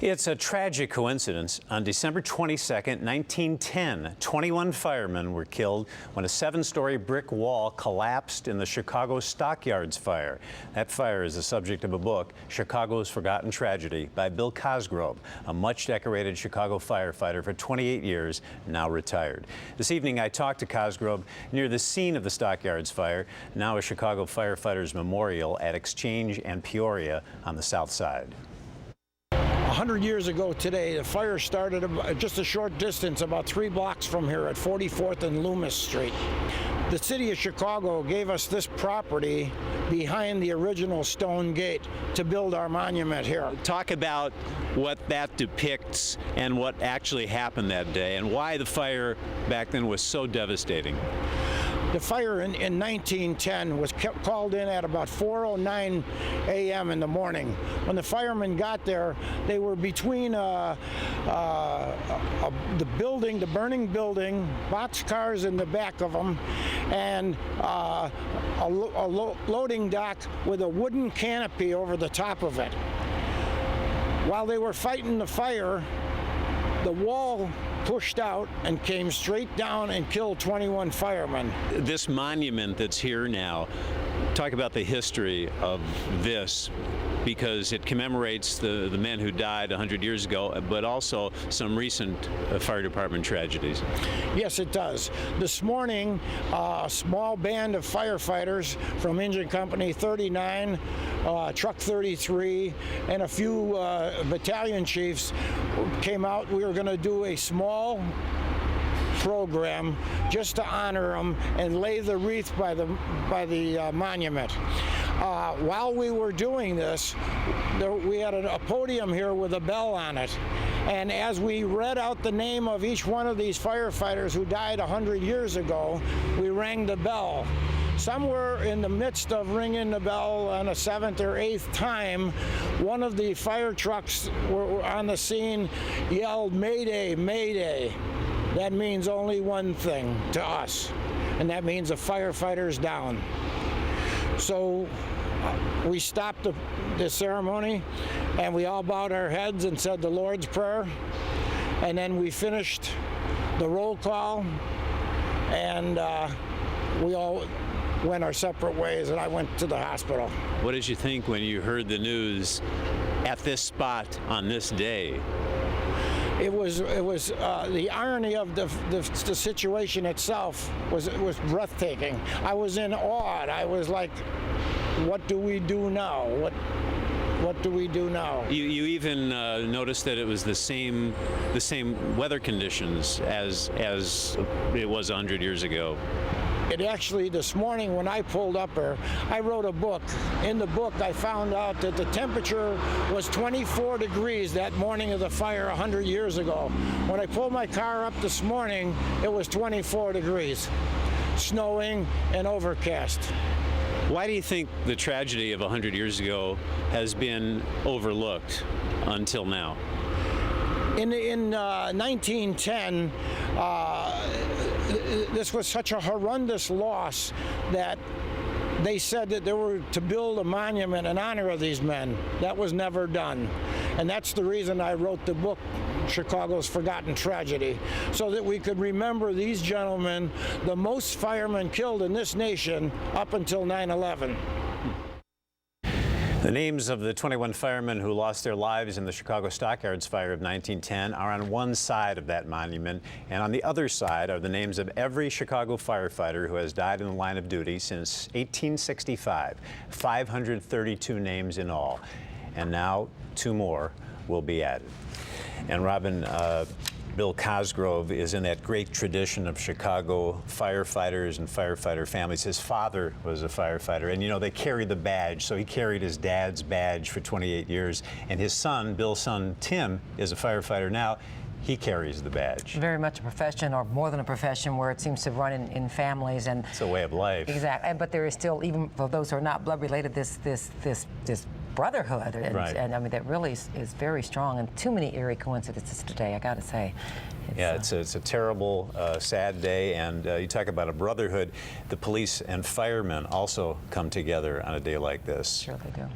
It's a tragic coincidence. On December 22nd, 1910, 21 firemen were killed when a 7-story brick wall collapsed in the Chicago Stockyards fire. That fire is the subject of a book, Chicago's Forgotten Tragedy, by Bill Cosgrove, a much-decorated Chicago firefighter for 28 years, now retired. This evening, I talked to Cosgrove near the scene of the Stockyards fire, now a Chicago Firefighters Memorial at Exchange and Peoria on the south side. 100 years ago today, the fire started just a short distance, about 3 blocks from here at 44th and Loomis Street. The city of Chicago gave us this property behind the original stone gate to build our monument here. Talk about what that depicts and what actually happened that day and why the fire back then was so devastating. The fire in 1910 was called in at about 4:09 a.m. in the morning. When the firemen got there, they were between the burning building, boxcars in the back of them, and a loading dock with a wooden canopy over the top of it. While they were fighting the fire, the wall pushed out and came straight down and killed 21 firemen. This monument that's here now, talk about the history of this, because it commemorates the men who died 100 years ago, but also some recent fire department tragedies. Yes, it does. This morning, a small band of firefighters from Engine Company 39, Truck 33, and a few battalion chiefs came out. We were going to do a small program just to honor them and lay the wreath by the monument. While we were doing this, we had a podium here with a bell on it. And as we read out the name of each one of these firefighters who died 100 years ago, we rang the bell. Somewhere in the midst of ringing the bell on a 7th or 8th time, one of the fire trucks were on the scene yelled, "Mayday, Mayday." That means only one thing to us, and that means a firefighter's down. So we stopped the ceremony, and we all bowed our heads and said the Lord's Prayer, and then we finished the roll call, and we all went our separate ways, and I went to the hospital. What did you think when you heard the news at this spot on this day? It was the irony of the situation itself was breathtaking. I was in awe. I was like, what do we do now? What do we do now? You even noticed that it was the same weather conditions as it was 100 years ago. It actually, this morning when I pulled up here, I wrote a book. In the book, I found out that the temperature was 24 degrees that morning of the fire 100 years ago. When I pulled my car up this morning, it was 24 degrees, snowing and overcast. Why do you think the tragedy of 100 years ago has been overlooked until now? In 1910, this was such a horrendous loss that they said that they were to build a monument in honor of these men. That was never done. And that's the reason I wrote the book, Chicago's Forgotten Tragedy, so that we could remember these gentlemen, the most firemen killed in this nation up until 9/11. The names of the 21 firemen who lost their lives in the Chicago Stockyards fire of 1910 are on one side of that monument, and on the other side are the names of every Chicago firefighter who has died in the line of duty since 1865, 532 names in all, and now 2 more will be added. And Robin, Bill Cosgrove is in that great tradition of Chicago firefighters and firefighter families. His father was a firefighter, and you know, they carry the badge, so he carried his dad's badge for 28 years, and his son, Bill's son, Tim, is a firefighter now. He carries the badge. Very much a profession, or more than a profession, where it seems to run in families, and it's a way of life. Exactly, but there is still, even for those who are not blood related, this brotherhood, and, right. And I mean that really is very strong, and too many eerie coincidences today, I got to say. It's a terrible, sad day, and you talk about a brotherhood. The police and firemen also come together on a day like this. Sure they do.